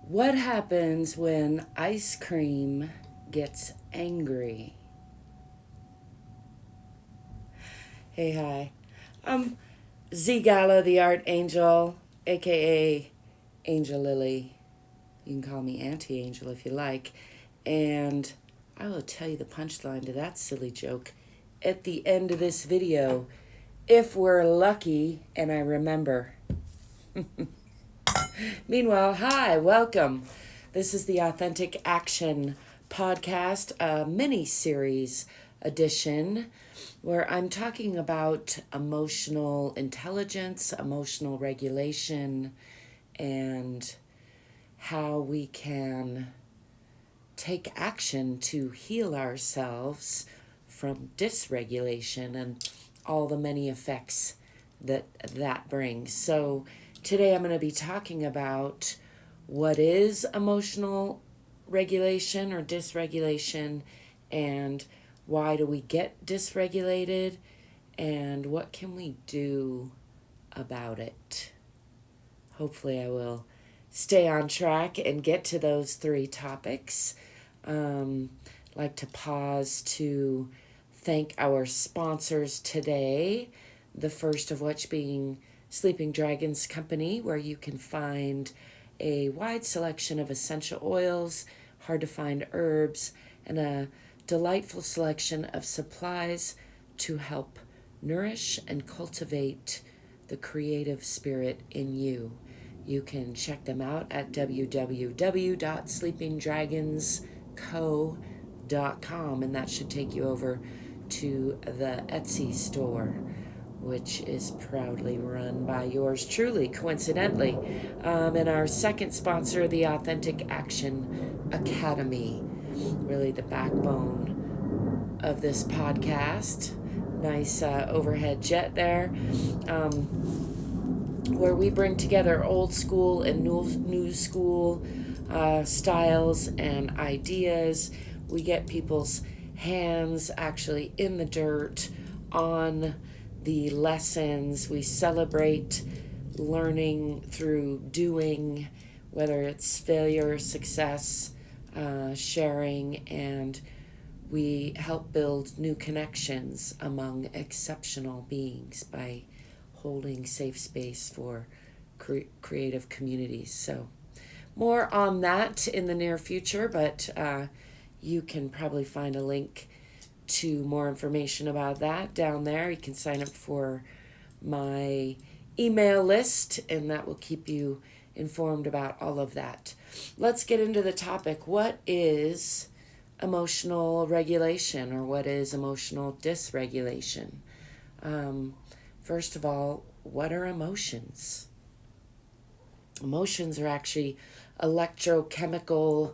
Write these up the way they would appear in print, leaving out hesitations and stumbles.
What happens when ice cream gets angry? Hey, hi. I'm ZGALA, the art angel, aka Angel Lily. You can call me Auntie Angel if you like. And I will tell you the punchline to that silly joke at the end of this video, if we're lucky and I remember. Meanwhile, hi, welcome. This is the Authentic Action Podcast, a mini-series edition where I'm talking about emotional intelligence, emotional regulation, and how we can take action to heal ourselves from dysregulation and all the many effects that brings. So today I'm going to be talking about what is emotional regulation or dysregulation, and why do we get dysregulated, and what can we do about it. Hopefully I will stay on track and get to those three topics. Like to pause to thank our sponsors today, the first of which being Sleeping Dragons Company, where you can find a wide selection of essential oils, hard to find herbs, and a delightful selection of supplies to help nourish and cultivate the creative spirit in you. You can check them out at www.sleepingdragonsco.com, and that should take you over to the Etsy store, which is proudly run by yours truly, coincidentally. And our second sponsor, the Authentic Action Academy, really the backbone of this podcast. Nice overhead jet there. Where we bring together old school and new school styles and ideas. We get people's hands actually in the dirt on the lessons. We celebrate learning through doing, whether it's failure, success, sharing, and we help build new connections among exceptional beings by holding safe space for creative communities. So more on that in the near future, but you can probably find a link to more information about that down there. You can sign up for my email list, and that will keep you informed about all of that. Let's get into the topic. What is emotional regulation, or what is emotional dysregulation? First of all, what are emotions? Emotions are actually electrochemical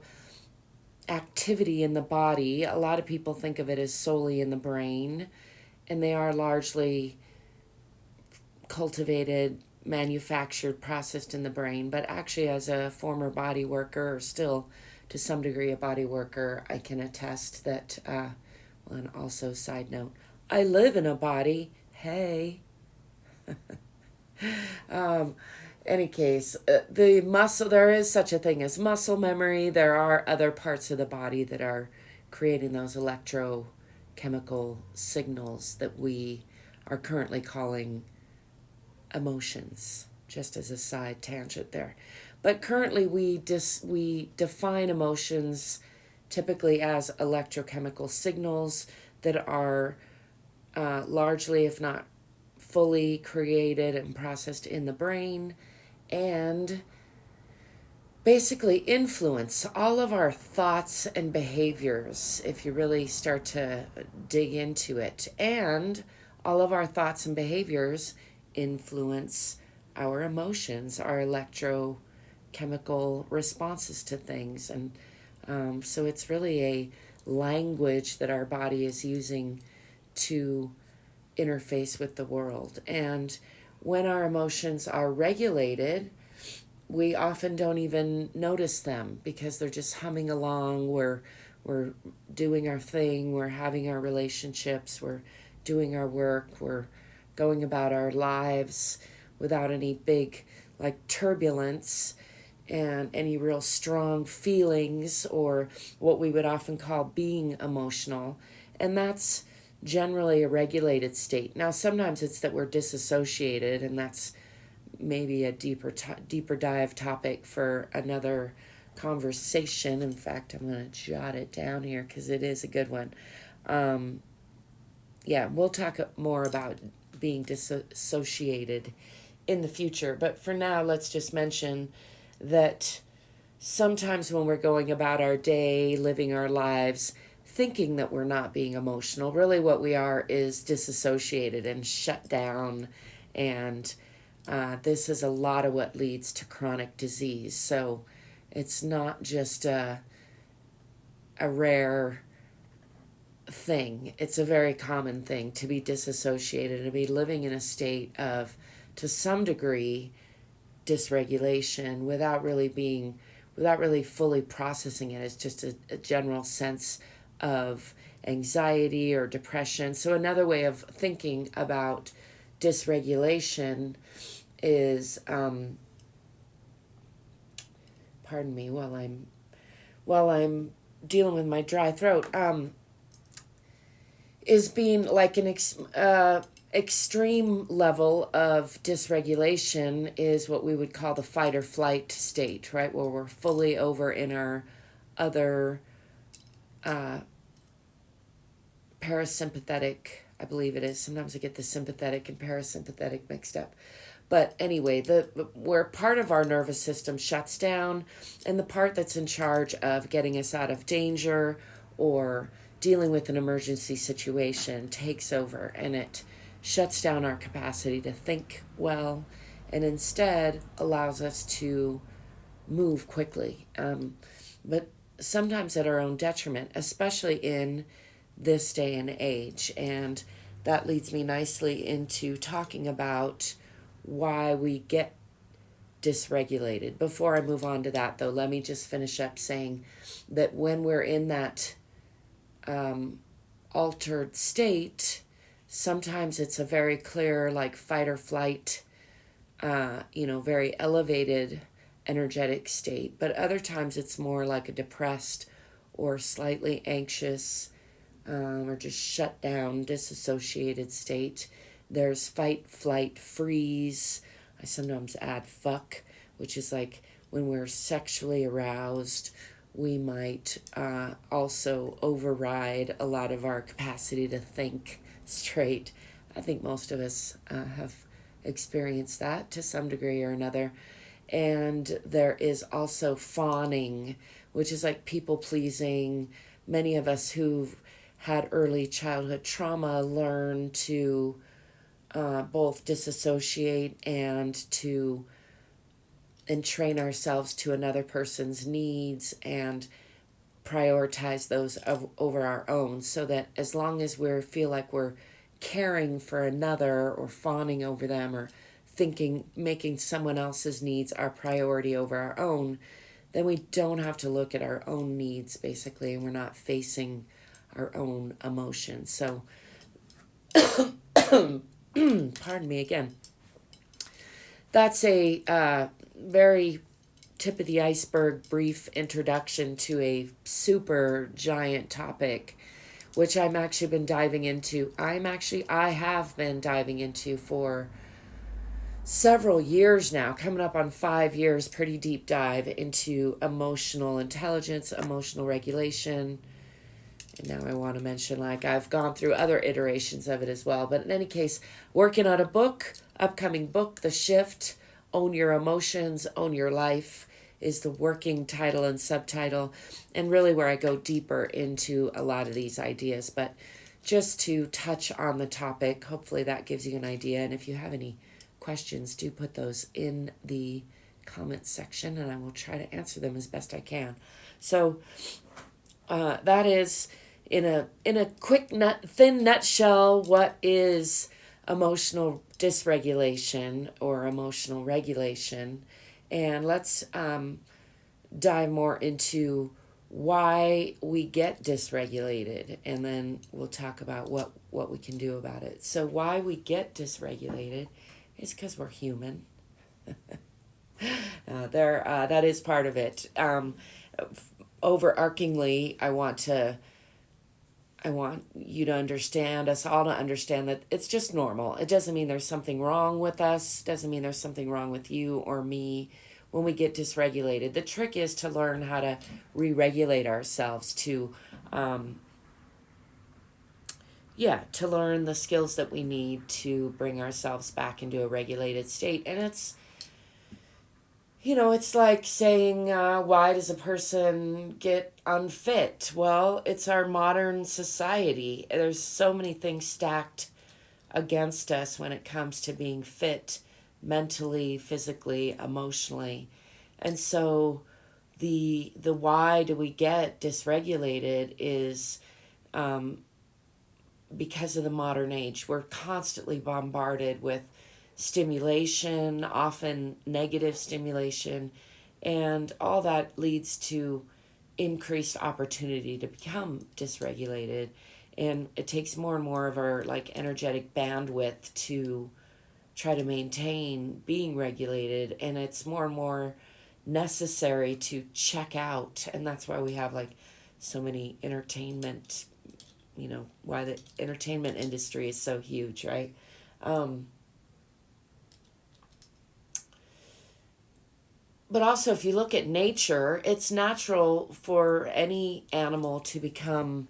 activity in the body. A lot of people think of it as solely in the brain, and they are largely cultivated, manufactured, processed in the brain. But actually, as a former body worker, or still to some degree a body worker, I can attest that, and also side note, I live in a body. Hey. Any case, the muscle, there is such a thing as muscle memory. There are other parts of the body that are creating those electrochemical signals that we are currently calling emotions, just as a side tangent there. But currently we define emotions typically as electrochemical signals that are largely, if not fully, created and processed in the brain, and basically influence all of our thoughts and behaviors, if you really start to dig into it. And all of our thoughts and behaviors influence our emotions, our electrochemical responses to things. And so it's really a language that our body is using to interface with the world. And when our emotions are regulated, we often don't even notice them because they're just humming along. We're doing our thing, we're having our relationships, we're doing our work, we're going about our lives without any big turbulence. and any real strong feelings, or what we would often call being emotional. And that's generally a regulated state. Now, sometimes it's that we're disassociated, and that's maybe a deeper dive topic for another conversation. In fact, I'm going to jot it down here because it is a good one. Yeah, we'll talk more about being disassociated in the future. But for now, let's just mention that sometimes when we're going about our day, living our lives, thinking that we're not being emotional, really what we are is disassociated and shut down. And this is a lot of what leads to chronic disease. So it's not just a rare thing. It's a very common thing to be disassociated, to be living in a state of, to some degree, dysregulation without really fully processing it. It's just a general sense of anxiety or depression. So another way of thinking about dysregulation is, pardon me while I'm dealing with my dry throat, is being like an extreme level of dysregulation is what we would call the fight or flight state, right? Where we're fully over in our other parasympathetic, I believe it is. Sometimes I get the sympathetic and parasympathetic mixed up. But anyway, where part of our nervous system shuts down, and the part that's in charge of getting us out of danger or dealing with an emergency situation takes over, and it shuts down our capacity to think well, and instead allows us to move quickly. But sometimes at our own detriment, especially in this day and age. And that leads me nicely into talking about why we get dysregulated. Before I move on to that, though, let me just finish up saying that when we're in that altered state, sometimes it's a very clear, like, fight or flight, very elevated energetic state. But other times it's more like a depressed or slightly anxious or just shut down, disassociated state. There's fight, flight, freeze. I sometimes add fuck, which is like when we're sexually aroused, we might also override a lot of our capacity to think straight. I think most of us have experienced that to some degree or another. And there is also fawning, which is like people pleasing. Many of us who've had early childhood trauma learn to both disassociate and train ourselves to another person's needs and prioritize those over our own, so that as long as we feel like we're caring for another or fawning over them or making someone else's needs our priority over our own, then we don't have to look at our own needs, basically, and we're not facing our own emotions. So, pardon me again. That's a very tip of the iceberg brief introduction to a super giant topic, which I've actually been diving into. I have been diving into for several years now, coming up on 5 years, pretty deep dive into emotional intelligence, emotional regulation. And now I want to mention, like, I've gone through other iterations of it as well. But in any case, working on a book, upcoming book, The Shift, Own Your Emotions, Own Your Life is the working title and subtitle, and really where I go deeper into a lot of these ideas. But just to touch on the topic, hopefully that gives you an idea. And if you have any questions, do put those in the comments section, and I will try to answer them as best I can. So that is, in a quick thin nutshell, what is emotional dysregulation or emotional regulation. And let's dive more into why we get dysregulated, and then we'll talk about what we can do about it. So why we get dysregulated is because we're human. That is part of it. Overarchingly, I want you to understand, us all to understand, that it's just normal. It doesn't mean there's something wrong with us, doesn't mean there's something wrong with you or me when we get dysregulated. The trick is to learn how to re-regulate ourselves, to learn the skills that we need to bring ourselves back into a regulated state. And it's like saying, why does a person get unfit? Well, it's our modern society. There's so many things stacked against us when it comes to being fit mentally, physically, emotionally. And so the why do we get dysregulated is because of the modern age. We're constantly bombarded with stimulation, often negative stimulation, and all that leads to increased opportunity to become dysregulated. And it takes more and more of our energetic bandwidth to try to maintain being regulated, and it's more and more necessary to check out. And that's why we have so many entertainment, why the entertainment industry is so huge, right? But also, if you look at nature, it's natural for any animal to become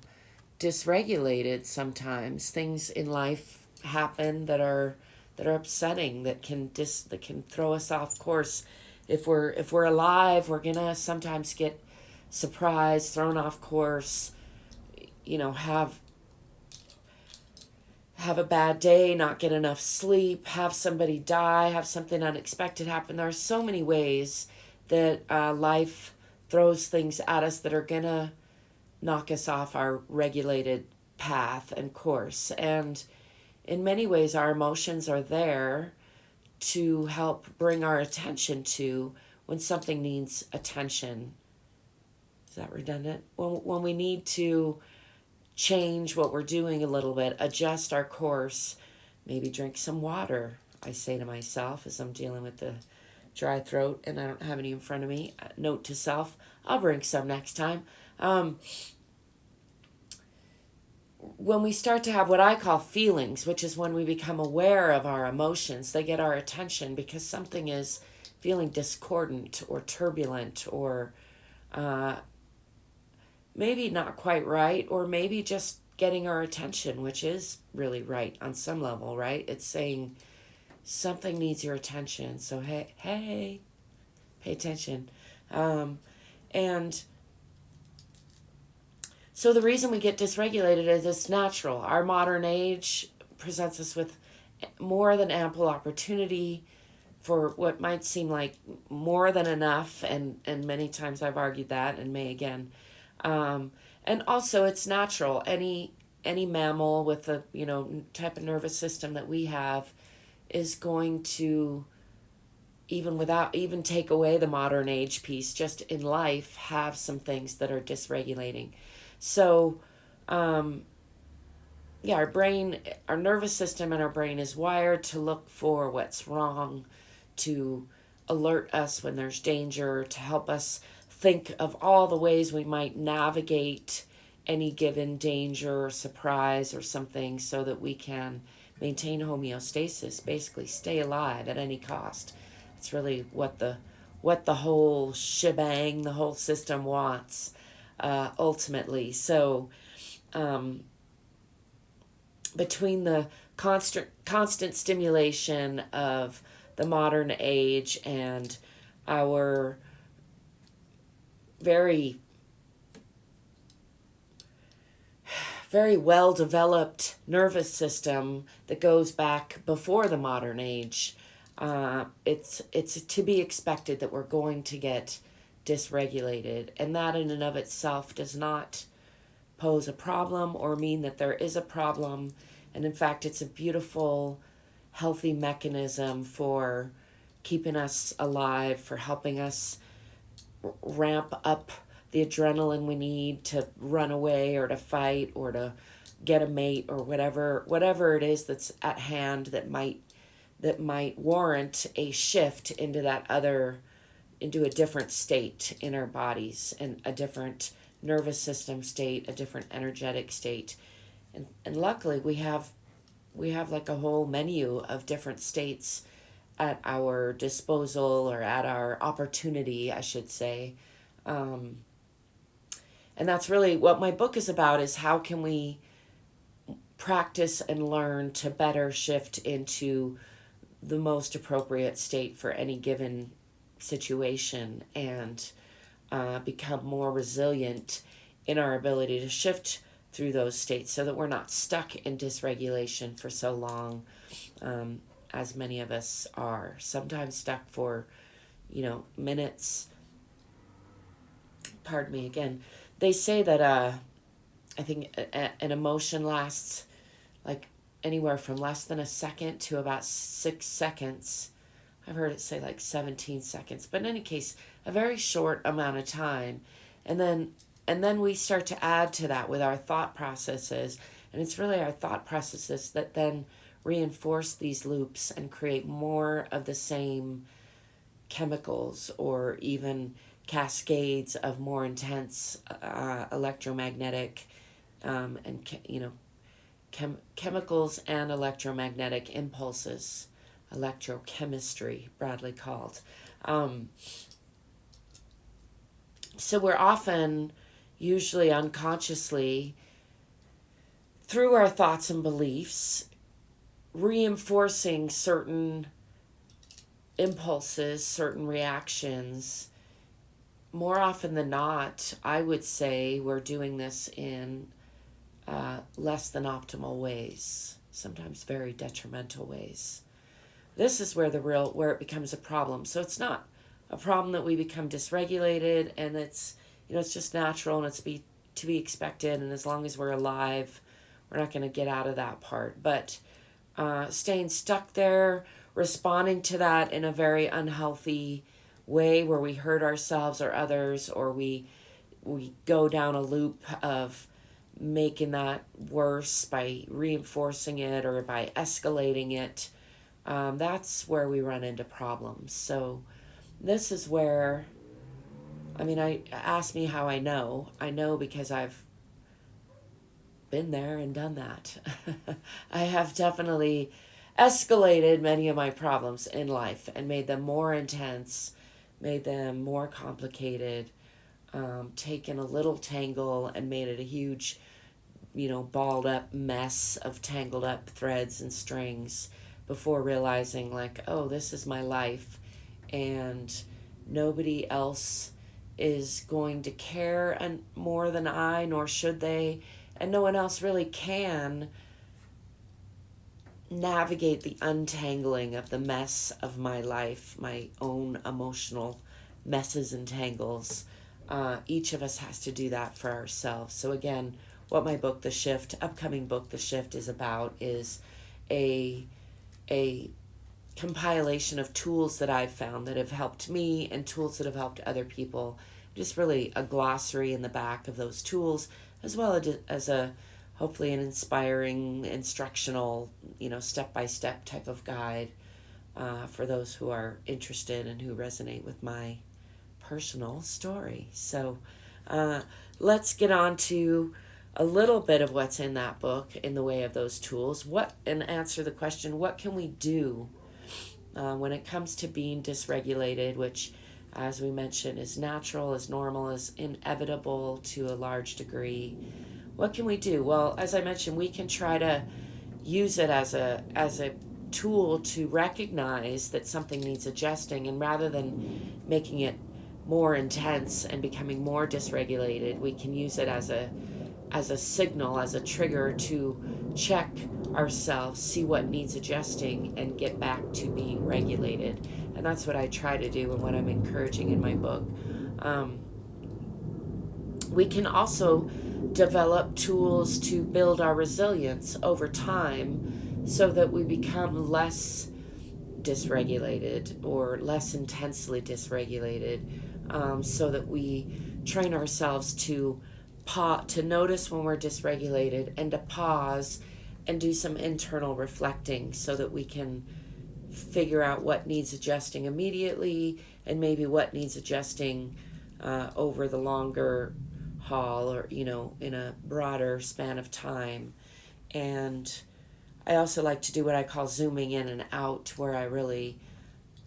dysregulated sometimes. Things in life happen that are upsetting, that can throw us off course. If we're alive, we're gonna sometimes get surprised, thrown off course, have a bad day, not get enough sleep, have somebody die, have something unexpected happen. There are so many ways that life throws things at us that are gonna knock us off our regulated path and course. And in many ways, our emotions are there to help bring our attention to when something needs attention. Is that redundant? When we need to change what we're doing a little bit, adjust our course, maybe drink some water, I say to myself as I'm dealing with the dry throat and I don't have any in front of me. Note to self, I'll bring some next time. When we start to have what I call feelings, which is when we become aware of our emotions, they get our attention because something is feeling discordant or turbulent or maybe not quite right, or maybe just getting our attention, which is really right on some level, right? It's saying something needs your attention. So, hey, pay attention. And so the reason we get dysregulated is it's natural. Our modern age presents us with more than ample opportunity for what might seem like more than enough, and many times I've argued that and may again. And also it's natural. Any mammal with the type of nervous system that we have is going to, even take away the modern age piece, just in life have some things that are dysregulating. So our brain, our nervous system and our brain is wired to look for what's wrong, to alert us when there's danger, to help us think of all the ways we might navigate any given danger or surprise or something so that we can maintain homeostasis, basically stay alive at any cost. It's really what the whole shebang, the whole system wants, ultimately. So between the constant stimulation of the modern age and our very, very well-developed nervous system that goes back before the modern age, it's to be expected that we're going to get dysregulated, and that in and of itself does not pose a problem or mean that there is a problem. And in fact, it's a beautiful, healthy mechanism for keeping us alive, for helping us ramp up the adrenaline we need to run away or to fight or to get a mate or whatever it is that's at hand that might that might warrant a shift into a different state in our bodies, and a different nervous system state, a different energetic state. And luckily we have like a whole menu of different states at our disposal, or at our opportunity, I should say. And that's really what my book is about, is how can we practice and learn to better shift into the most appropriate state for any given situation, and become more resilient in our ability to shift through those states, so that we're not stuck in dysregulation for so long, as many of us are, sometimes stuck for, minutes. Pardon me again. They say that I think an emotion lasts like anywhere from less than a second to about 6 seconds. I've heard it say like 17 seconds, but in any case, a very short amount of time. And then we start to add to that with our thought processes. And it's really our thought processes that then reinforce these loops and create more of the same chemicals, or even cascades of more intense electromagnetic chemicals and electromagnetic impulses, electrochemistry broadly called. So we're often, usually unconsciously, through our thoughts and beliefs, reinforcing certain impulses, certain reactions. More often than not, I would say we're doing this in less than optimal ways, sometimes very detrimental ways. This is where it becomes a problem. So it's not a problem that we become dysregulated, and it's just natural, and it's to be expected, and as long as we're alive, we're not going to get out of that part. But staying stuck there, responding to that in a very unhealthy way, where we hurt ourselves or others, or we go down a loop of making that worse by reinforcing it or by escalating it, that's where we run into problems. So this is where, ask me how I know. I know because I've been there and done that. I have definitely escalated many of my problems in life and made them more intense, made them more complicated, taken a little tangle and made it a huge, balled up mess of tangled up threads and strings, before realizing like, oh, this is my life, and nobody else is going to care and more than I, nor should they, and no one else really can navigate the untangling of the mess of my life, my own emotional messes and tangles. Each of us has to do that for ourselves. So again, what my book, upcoming book, The Shift, is about is a compilation of tools that I've found that have helped me, and tools that have helped other people. Just really a glossary in the back of those tools, as well as hopefully an inspiring, instructional, step-by-step type of guide for those who are interested and who resonate with my personal story. So let's get on to a little bit of what's in that book in the way of those tools. And answer the question, what can we do when it comes to being dysregulated, which, as we mentioned, is natural, is normal, is inevitable to a large degree. What can we do? Well, as I mentioned, we can try to use it as a tool to recognize that something needs adjusting, and rather than making it more intense and becoming more dysregulated, we can use it as a signal, as a trigger to check ourselves, see what needs adjusting, and get back to being regulated. And that's what I try to do, and what I'm encouraging in my book. We can also develop tools to build our resilience over time, so that we become less dysregulated, or less intensely dysregulated, so that we train ourselves to notice when we're dysregulated, and to pause and do some internal reflecting, so that we can figure out what needs adjusting immediately and maybe what needs adjusting over the longer haul, or in a broader span of time. And I also like to do what I call zooming in and out, where I really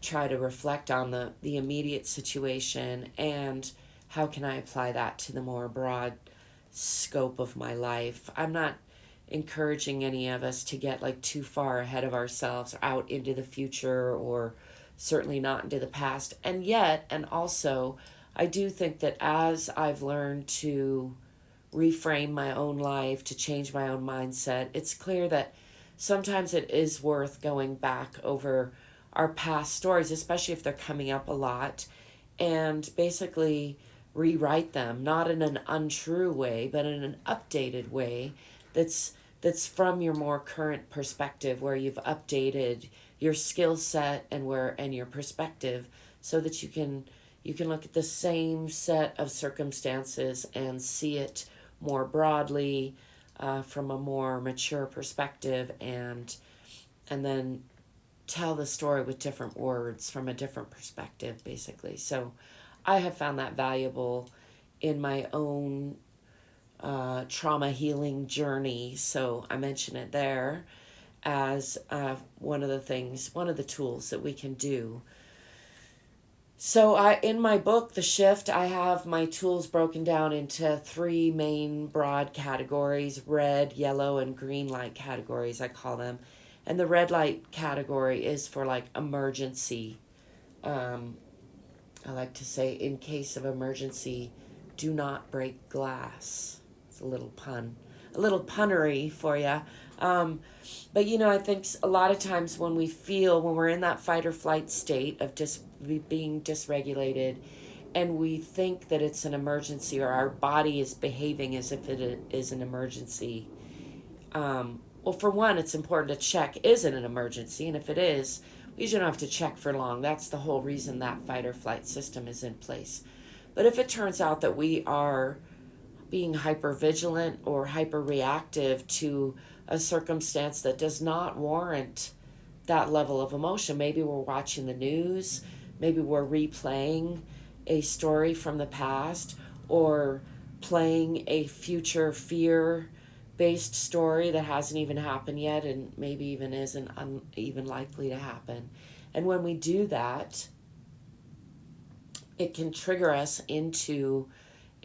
try to reflect on the immediate situation and how can I apply that to the more broad scope of my life. I'm not encouraging any of us to get like too far ahead of ourselves out into the future, or certainly not into the past. And also I do think that as I've learned to reframe my own life, to change my own mindset, it's clear that sometimes it is worth going back over our past stories, especially if they're coming up a lot, and basically rewrite them, not in an untrue way, but in an updated way that's from your more current perspective, where you've updated your skill set and your perspective, so that you can look at the same set of circumstances and see it more broadly, from a more mature perspective, and then tell the story with different words from a different perspective, basically. So I have found that valuable in my own trauma healing journey. So I mention it there as one of the tools that we can do. So in my book, The Shift, I have my tools broken down into 3 main broad categories: red, yellow, and green light categories, I call them. And the red light category is for like emergency. I like to say, in case of emergency, do not break glass. It's a little punnery for you. But I think a lot of times when we're in that fight or flight state of being dysregulated, and we think that it's an emergency, or our body is behaving as if it is an emergency, well, for one, it's important to check, is it an emergency? And if it is, we usually don't have to check for long. That's the whole reason that fight or flight system is in place. But if it turns out that we are being hypervigilant or hyperreactive to a circumstance that does not warrant that level of emotion, maybe we're watching the news, maybe we're replaying a story from the past, or playing a future fear-based story that hasn't even happened yet and maybe even isn't even likely to happen. And when we do that, it can trigger us into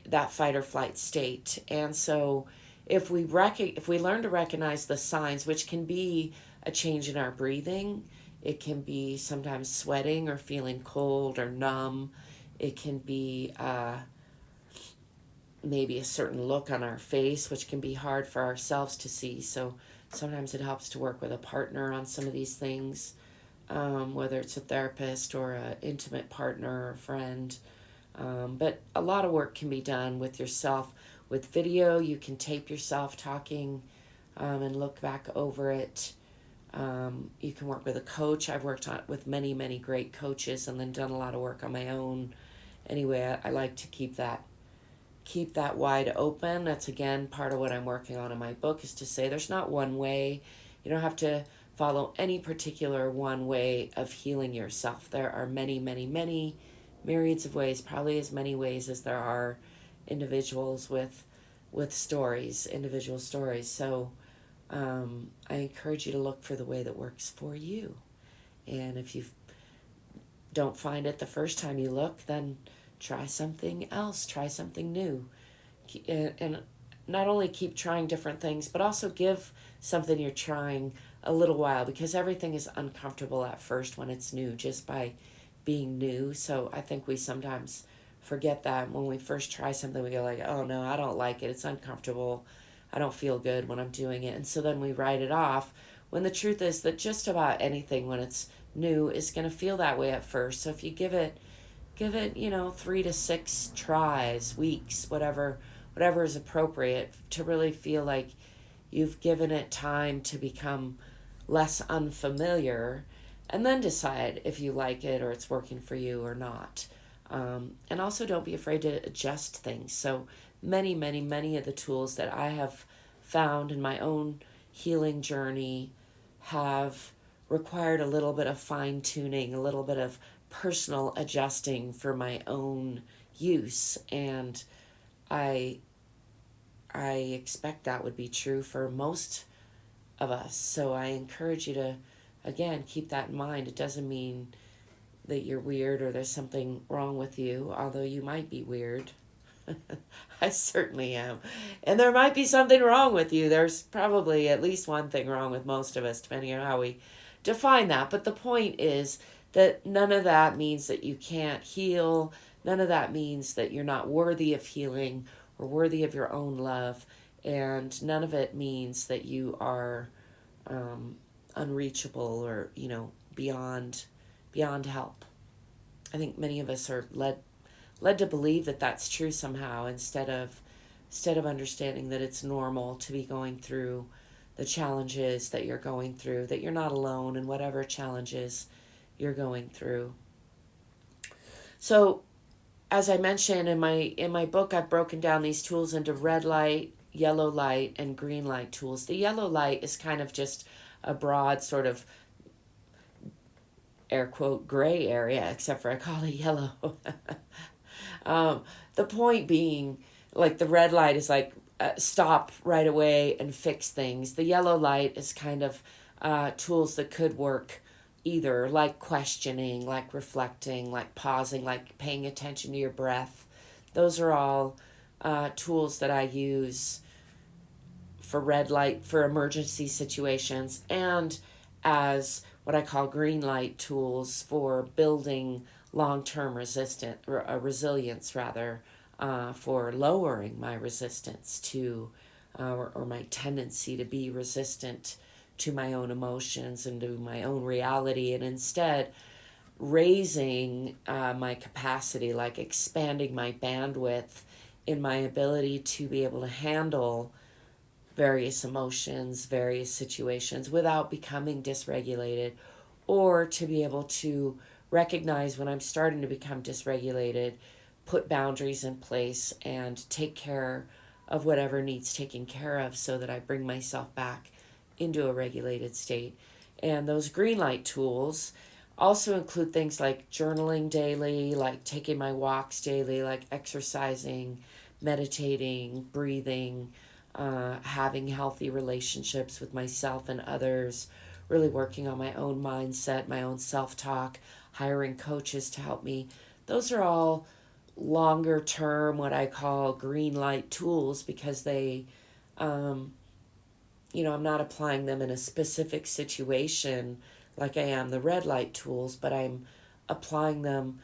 that fight or flight state. And so if we learn to recognize the signs, which can be a change in our breathing, it can be sometimes sweating or feeling cold or numb, it can be maybe a certain look on our face, which can be hard for ourselves to see. So sometimes it helps to work with a partner on some of these things, whether it's a therapist or an intimate partner or friend. But a lot of work can be done with yourself. With video, you can tape yourself talking and look back over it. You can work with a coach. I've worked with many, many great coaches and then done a lot of work on my own. Anyway, I like to keep that wide open. That's, again, part of what I'm working on in my book, is to say there's not one way. You don't have to follow any particular one way of healing yourself. There are many, many, many myriads of ways, probably as many ways as there are individuals with individual stories. So I encourage you to look for the way that works for you. And if you don't find it the first time you look, then try something else, try something new. And not only keep trying different things, but also give something you're trying a little while, because everything is uncomfortable at first when it's new, just by being new. So I think we sometimes forget that when we first try something, we go like, oh no, I don't like it. It's uncomfortable. I don't feel good when I'm doing it. And so then we write it off, when the truth is that just about anything when it's new is going to feel that way at first. So if you give it 3 to 6 tries, weeks, whatever is appropriate, to really feel like you've given it time to become less unfamiliar, and then decide if you like it or it's working for you or not. And also don't be afraid to adjust things. So many, many, many of the tools that I have found in my own healing journey have required a little bit of fine tuning, a little bit of personal adjusting for my own use. And I expect that would be true for most of us. So I encourage you to, again, keep that in mind. It doesn't mean that you're weird or there's something wrong with you, although you might be weird. I certainly am. And there might be something wrong with you. There's probably at least one thing wrong with most of us, depending on how we define that. But the point is that none of that means that you can't heal. None of that means that you're not worthy of healing or worthy of your own love. And none of it means that you are unreachable or, beyond help. I think many of us are led to believe that that's true somehow, instead of understanding that it's normal to be going through the challenges that you're going through, that you're not alone in whatever challenges you're going through. So, as I mentioned in my book, I've broken down these tools into red light, yellow light, and green light tools. The yellow light is kind of just a broad sort of air quote gray area, except for I call it yellow. The point being, like, the red light is like stop right away and fix things. The yellow light is kind of tools that could work either, like questioning, like reflecting, like pausing, like paying attention to your breath. Those are all tools that I use for red light, for emergency situations, and as what I call green light tools for building long-term resilience rather, for lowering my resistance to, or my tendency to be resistant to my own emotions and to my own reality, and instead raising my capacity, like expanding my bandwidth in my ability to be able to handle various emotions, various situations without becoming dysregulated, or to be able to recognize when I'm starting to become dysregulated, put boundaries in place, and take care of whatever needs taking care of so that I bring myself back into a regulated state. And those green light tools also include things like journaling daily, like taking my walks daily, like exercising, meditating, breathing, having healthy relationships with myself and others, really working on my own mindset, my own self-talk, hiring coaches to help me. Those are all longer term, what I call green light tools, because they, I'm not applying them in a specific situation like I am the red light tools, but I'm applying them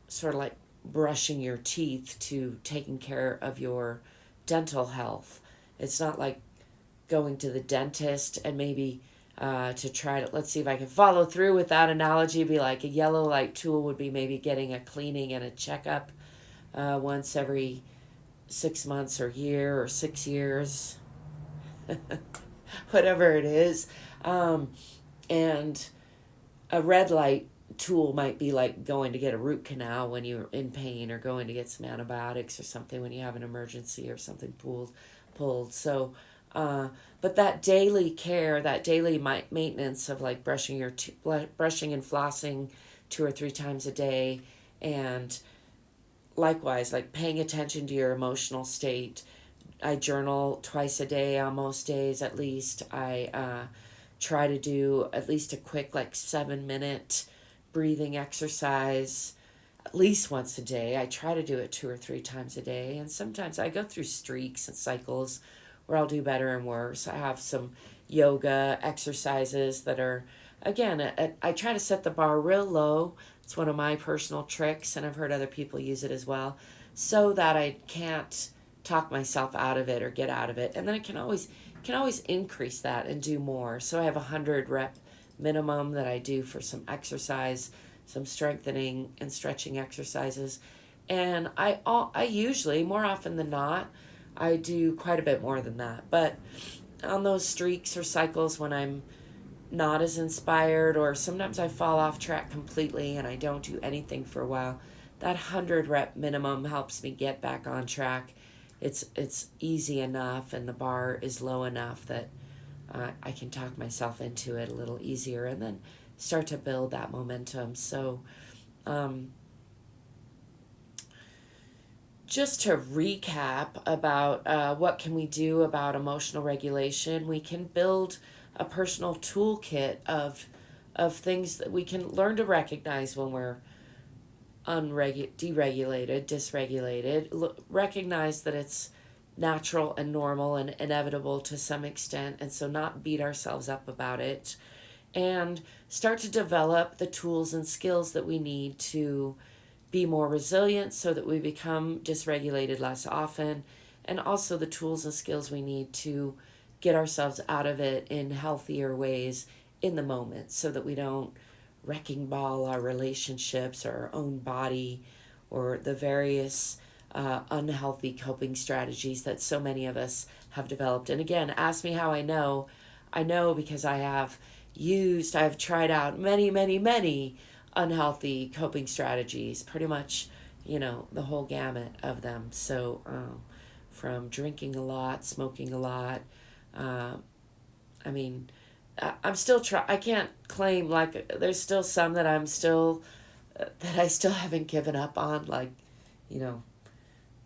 sort of like brushing your teeth to taking care of your dental health. It's not like going to the dentist and maybe to try to, let's see if I can follow through with that analogy, be like a yellow light tool would be maybe getting a cleaning and a checkup once every 6 months or year or 6 years, whatever it is. And a red light tool might be like going to get a root canal when you're in pain, or going to get some antibiotics or something when you have an emergency or something pulled. So, but that daily care, that daily maintenance of like brushing and flossing 2 or 3 times a day, and likewise like paying attention to your emotional state. I journal twice a day on most days at least. I try to do at least a quick 7-minute breathing exercise at least once a day. I try to do it 2 or 3 times a day, and sometimes I go through streaks and cycles where I'll do better and worse. I have some yoga exercises that are, again, I try to set the bar real low. It's one of my personal tricks, and I've heard other people use it as well, so that I can't talk myself out of it or get out of it. And then I can always increase that and do more. So I have 100 rep minimum that I do for some exercise, some strengthening and stretching exercises. And I usually, more often than not, I do quite a bit more than that. But on those streaks or cycles when I'm not as inspired, or sometimes I fall off track completely and I don't do anything for a while, that 100 rep minimum helps me get back on track. It's easy enough, and the bar is low enough that I can talk myself into it a little easier and then start to build that momentum. So just to recap about what can we do about emotional regulation, we can build a personal toolkit of things that we can learn to recognize when we're deregulated, dysregulated. Recognize that it's natural and normal and inevitable to some extent, and so not beat ourselves up about it, and start to develop the tools and skills that we need to be more resilient so that we become dysregulated less often, and also the tools and skills we need to get ourselves out of it in healthier ways in the moment so that we don't wrecking ball our relationships or our own body or the various unhealthy coping strategies that so many of us have developed. And again, ask me how I know. I know because I've tried out many unhealthy coping strategies, pretty much, the whole gamut of them. So from drinking a lot, smoking a lot, I'm still I can't claim, like, there's still some that that I still haven't given up on, like,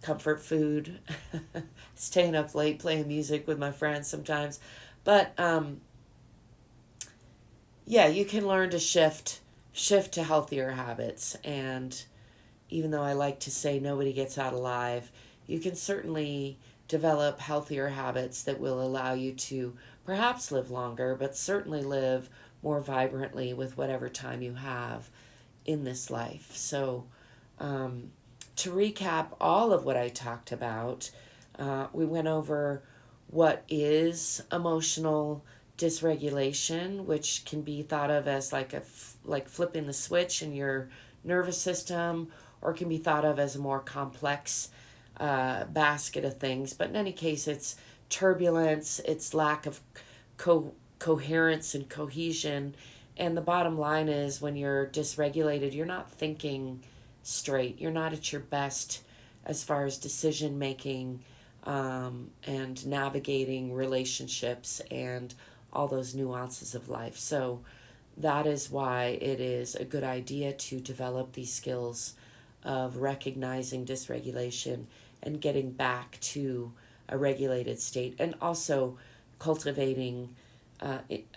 comfort food, staying up late playing music with my friends sometimes. But yeah, you can learn to shift to healthier habits. And even though I like to say nobody gets out alive, you can certainly develop healthier habits that will allow you to perhaps live longer, but certainly live more vibrantly with whatever time you have in this life. So to recap all of what I talked about, we went over what is emotional dysregulation, which can be thought of as like flipping the switch in your nervous system, or can be thought of as a more complex basket of things. But in any case, it's turbulence, it's lack of coherence and cohesion. And the bottom line is, when you're dysregulated, you're not thinking straight. You're not at your best as far as decision making and navigating relationships and all those nuances of life. So that is why it is a good idea to develop these skills of recognizing dysregulation and getting back to a regulated state, and also cultivating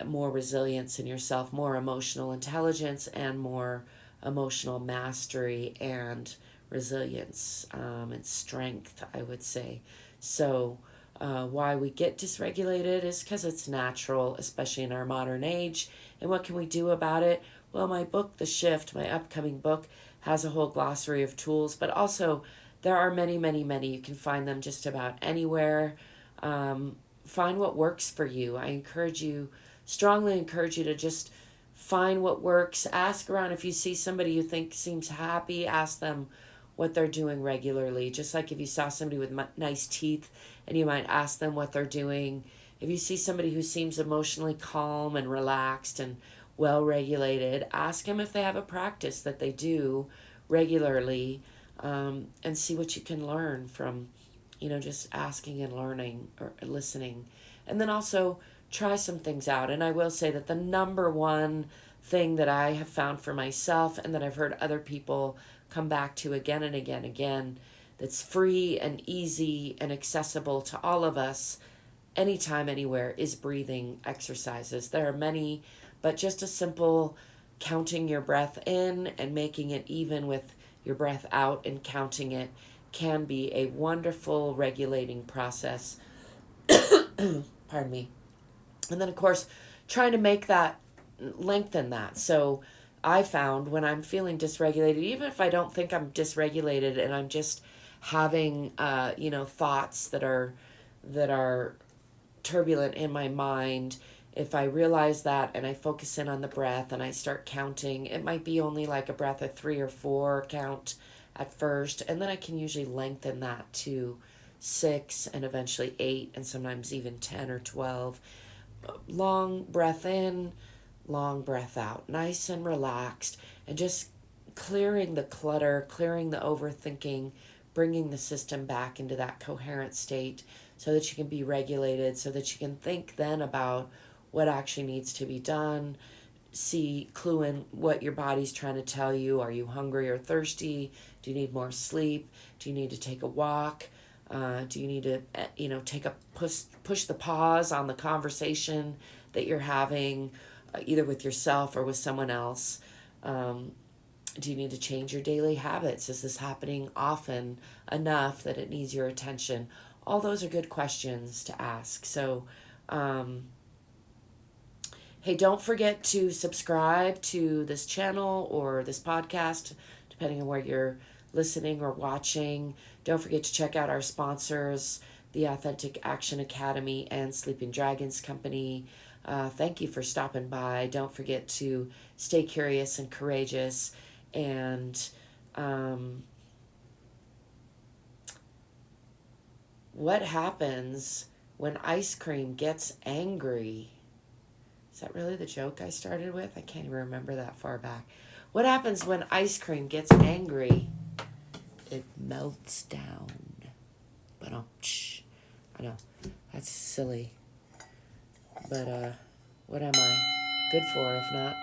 more resilience in yourself, more emotional intelligence, and more emotional mastery and resilience and strength, I would say. So why we get dysregulated is because it's natural, especially in our modern age. And what can we do about it? Well, my book, The Shift, my upcoming book, has a whole glossary of tools, but also there are many. You can find them just about anywhere. Find what works for you. Strongly encourage you to just find what works. Ask around. If you see somebody you think seems happy, ask them what they're doing regularly. Just like if you saw somebody with nice teeth, and you might ask them what they're doing. If you see somebody who seems emotionally calm and relaxed and well regulated, ask them if they have a practice that they do regularly, and see what you can learn from, just asking and learning or listening. And then also try some things out. And I will say that the number one thing that I have found for myself, and that I've heard other people come back to again and again, that's free and easy and accessible to all of us anytime, anywhere, is breathing exercises. There are many, but just a simple counting your breath in and making it even with your breath out and counting it can be a wonderful regulating process. Pardon me. And then, of course, trying to lengthen that. So I found when I'm feeling dysregulated, even if I don't think I'm dysregulated and I'm just having, thoughts that are turbulent in my mind, if I realize that and I focus in on the breath and I start counting, it might be only like a breath of 3 or 4 count at first, and then I can usually lengthen that to 6 and eventually 8 and sometimes even 10 or 12. Long breath in, long breath out, nice and relaxed, and just clearing the clutter, clearing the overthinking, bringing the system back into that coherent state so that you can be regulated, so that you can think then about what actually needs to be done, clue in what your body's trying to tell you. Are you hungry or thirsty? Do you need more sleep? Do you need to take a walk? Do you need to, push the pause on the conversation that you're having, either with yourself or with someone else? Do you need to change your daily habits? Is this happening often enough that it needs your attention? All those are good questions to ask. So, hey, don't forget to subscribe to this channel or this podcast, depending on where you're listening or watching. Don't forget to check out our sponsors, the Authentic Action Academy and Sleeping Dragons Company. Thank you for stopping by. Don't forget to stay curious and courageous. And what happens when ice cream gets angry? Is that really the joke I started with? I can't even remember that far back. What happens when ice cream gets angry? It melts down. But I know, that's silly. But what am I good for if not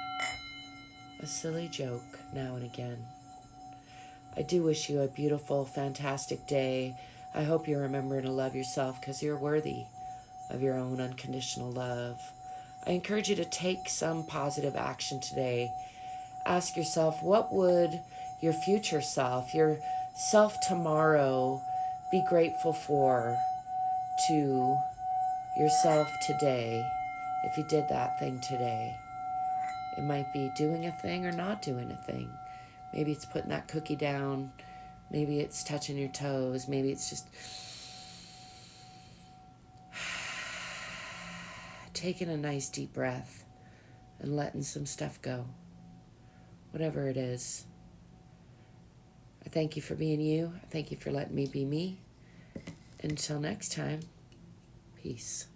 a silly joke now and again? I do wish you a beautiful, fantastic day. I hope you're remembering to love yourself because you're worthy of your own unconditional love. I encourage you to take some positive action today. Ask yourself, what would your future self, your self tomorrow, be grateful for to yourself today if you did that thing today? It might be doing a thing or not doing a thing. Maybe it's putting that cookie down. Maybe it's touching your toes. Maybe it's just taking a nice deep breath and letting some stuff go. Whatever it is. I thank you for being you. I thank you for letting me be me. Until next time, peace.